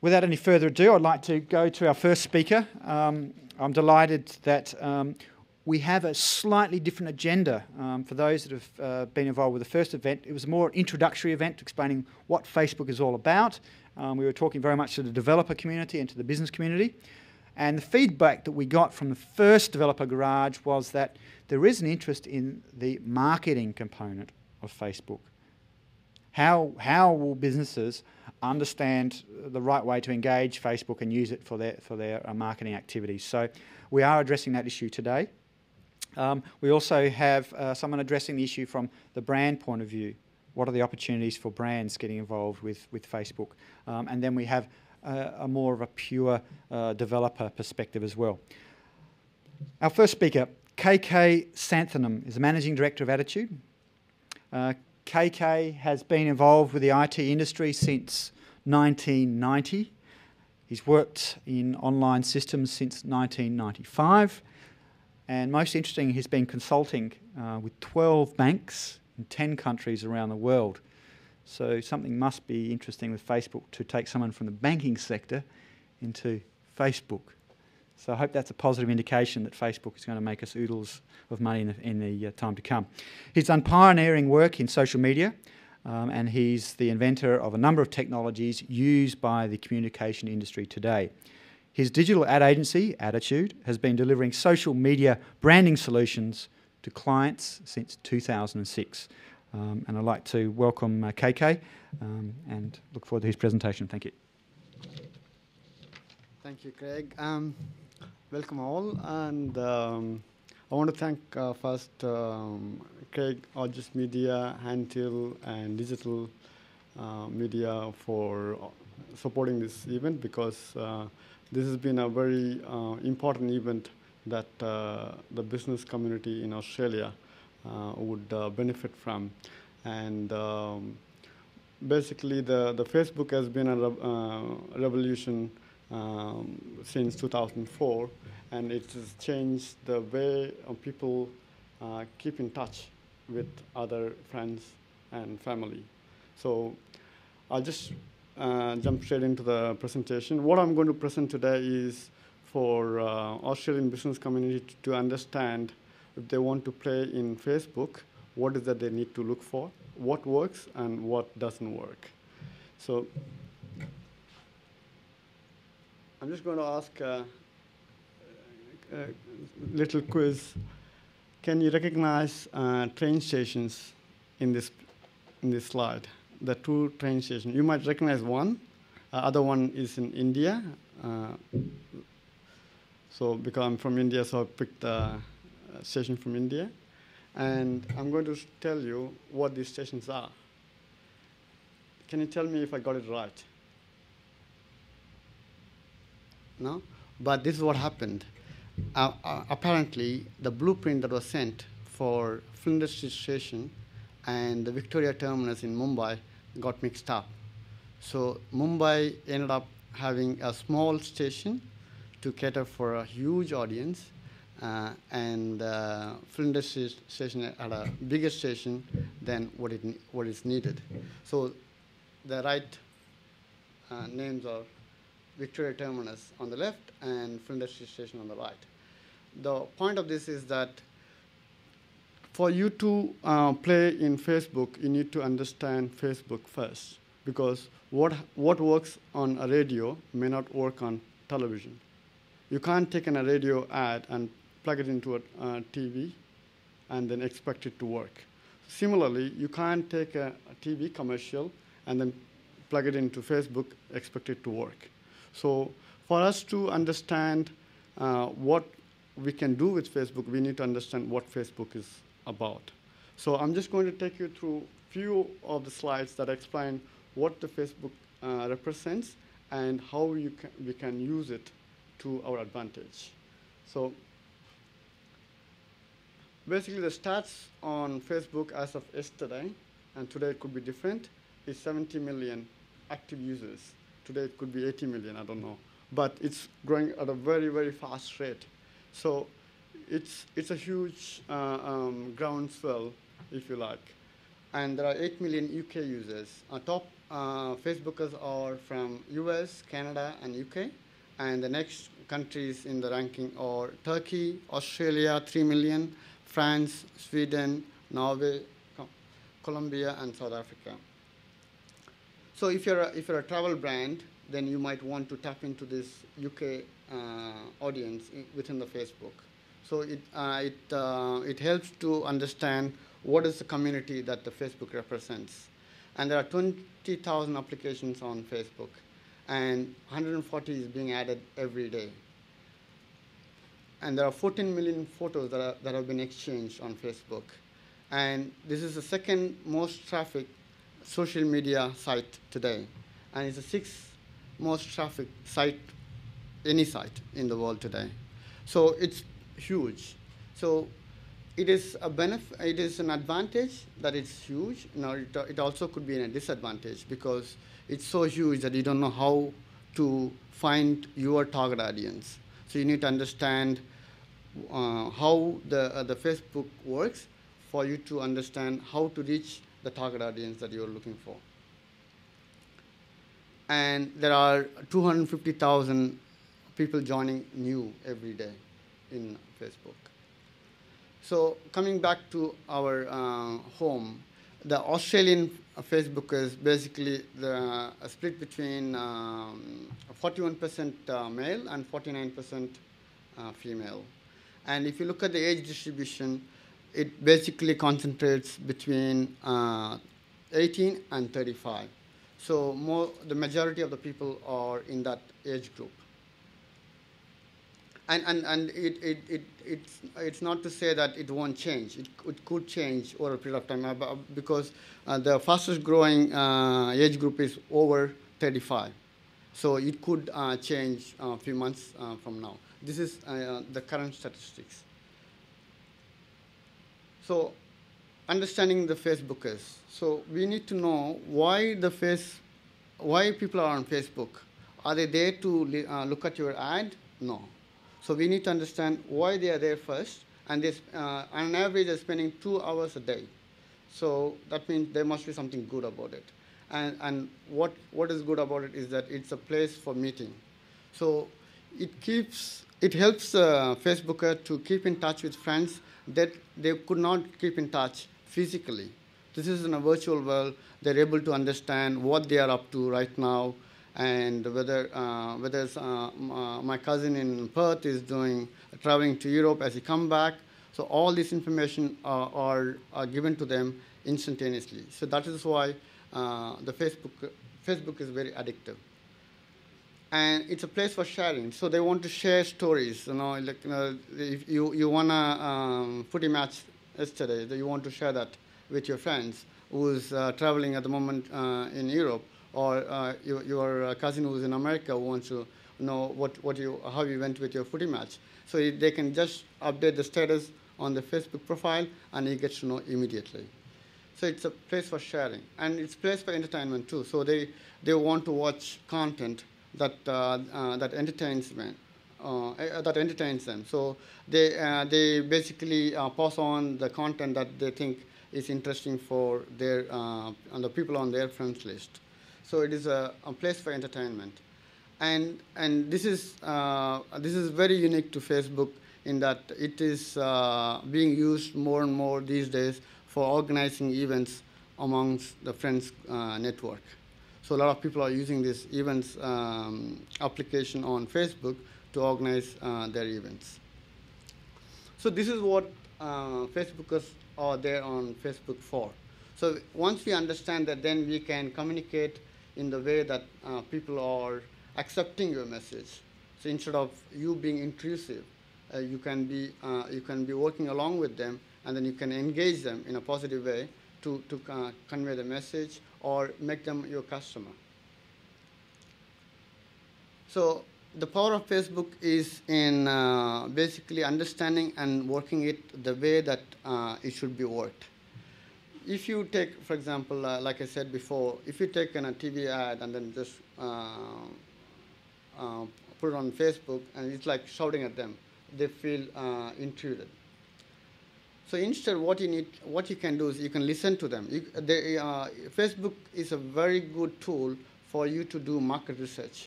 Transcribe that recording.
Without any further ado, I'd like to go to our first speaker. I'm delighted that we have a slightly different agenda. For those that have been involved with the first event, it was a more introductory event explaining what Facebook is all about. We were talking very much to the developer community and to the business community. And the feedback that we got from the first developer garage was that there is an interest in the marketing component of Facebook. How will businesses understand the right way to engage Facebook and use it for their marketing activities? So we are addressing that issue today. We also have someone addressing the issue from the brand point of view. What are the opportunities for brands getting involved with Facebook? And then we have a more of a pure developer perspective as well. Our first speaker, KK Santhanam, is the Managing Director of Attitude. KK has been involved with the IT industry since 1990. He's worked in online systems since 1995. And most interesting, he's been consulting with 12 banks in 10 countries around the world. So something must be interesting with Facebook to take someone from the banking sector into Facebook. So I hope that's a positive indication that Facebook is going to make us oodles of money in the time to come. He's done pioneering work in social media, and he's the inventor of a number of technologies used by the communication industry today. His digital ad agency, Attitude, has been delivering social media branding solutions to clients since 2006. And I'd like to welcome KK and look forward to his presentation. Thank you. Thank you, Craig. Welcome all, and I want to thank first Craig, August Media, Handhill, and Digital Media for supporting this event, because this has been a very important event that the business community in Australia would benefit from. And basically the Facebook has been a revolution since 2004, and it has changed the way people keep in touch with other friends and family. So I'll just jump straight into the presentation. What I'm going to present today is for Australian business community to understand, if they want to play in Facebook, what is that they need to look for, what works and what doesn't work. So I'm just going to ask a little quiz. Can you recognize train stations in this slide? The two train stations. You might recognize one. Other one is in India. So because I'm from India, so I picked the station from India. And I'm going to tell you what these stations are. Can you tell me if I got it right? No? But this is what happened. Apparently, the blueprint that was sent for Flinders station and the Victoria terminus in Mumbai got mixed up. So Mumbai ended up having a small station to cater for a huge audience, and Flinders station had a bigger station than what is needed. So the right names are Victoria terminus on the left and Flinders station on the right. The point of this is that for you to play in Facebook, you need to understand Facebook first, because what works on a radio may not work on television. You can't take a radio ad and plug it into a TV and then expect it to work. Similarly, you can't take a TV commercial and then plug it into Facebook, expect it to work. So for us to understand what we can do with Facebook, we need to understand what Facebook is about. So I'm just going to take you through a few of the slides that explain what the Facebook represents and how we can use it to our advantage. So basically the stats on Facebook as of yesterday, and today it could be different, is 70 million active users. Today it could be 80 million, I don't know. But it's growing at a very, very fast rate. So it's a huge groundswell, if you like. And there are 8 million UK users. Top Facebookers are from US, Canada, and UK. And the next countries in the ranking are Turkey, Australia, 3 million, France, Sweden, Norway, Colombia, and South Africa. So if you're a travel brand, then you might want to tap into this UK audience within the Facebook. So it helps to understand what is the community that the Facebook represents. And there are 20,000 applications on Facebook, and 140 is being added every day. And there are 14 million photos that have been exchanged on Facebook. And this is the second most trafficked social media site today. And it's the sixth most trafficked site, any site in the world today. So it's huge. So it is a benefit. It is an advantage that it's huge. Now it also could be a disadvantage because it's so huge that you don't know how to find your target audience. So you need to understand how the Facebook works for you to understand how to reach the target audience that you're looking for. And there are 250,000 people joining new every day in Facebook. So coming back to our home, the Australian Facebook is basically the split between 41% male and 49% female. And if you look at the age distribution, it basically concentrates between 18 and 35. So the majority of the people are in that age group. And it's not to say that it won't change. It could change over a period of time because the fastest growing age group is over 35. So it could change a few months from now. This is the current statistics. So understanding the Facebookers. So we need to know why people are on Facebook. Are they there to look at your ad? No. So we need to understand why they are there first, and on average they're spending 2 hours a day. So that means there must be something good about it. And what is good about it is that it's a place for meeting. So it helps Facebooker to keep in touch with friends that they could not keep in touch physically. This is in a virtual world. They're able to understand what they are up to right now, and whether my cousin in Perth is traveling to Europe as he come back. So all this information are given to them instantaneously. So that is why the Facebook is very addictive. And it's a place for sharing. So they want to share stories. If you won a footy match yesterday, you want to share that with your friends who's traveling at the moment in Europe, or your cousin who's in America who wants to know how you went with your footy match. So they can just update the status on the Facebook profile, and he gets to know immediately. So it's a place for sharing, and it's a place for entertainment too. So they want to watch content that entertains them. So they basically pass on the content that they think is interesting for the people on their friends list. So it is a place for entertainment, and this is very unique to Facebook in that it is being used more and more these days for organizing events amongst the friends network. So a lot of people are using this events application on Facebook to organize their events. So this is what Facebookers are there on Facebook for. So once we understand that, then we can communicate in the way that people are accepting your message. So instead of you being intrusive, you can be working along with them, and then you can engage them in a positive way to convey the message or make them your customer. So the power of Facebook is in basically understanding and working it the way that it should be worked. If you take, for example, like I said before, if you take a TV ad and then just put it on Facebook, and it's like shouting at them, they feel intruded. So instead, what you can do is you can listen to them. Facebook is a very good tool for you to do market research.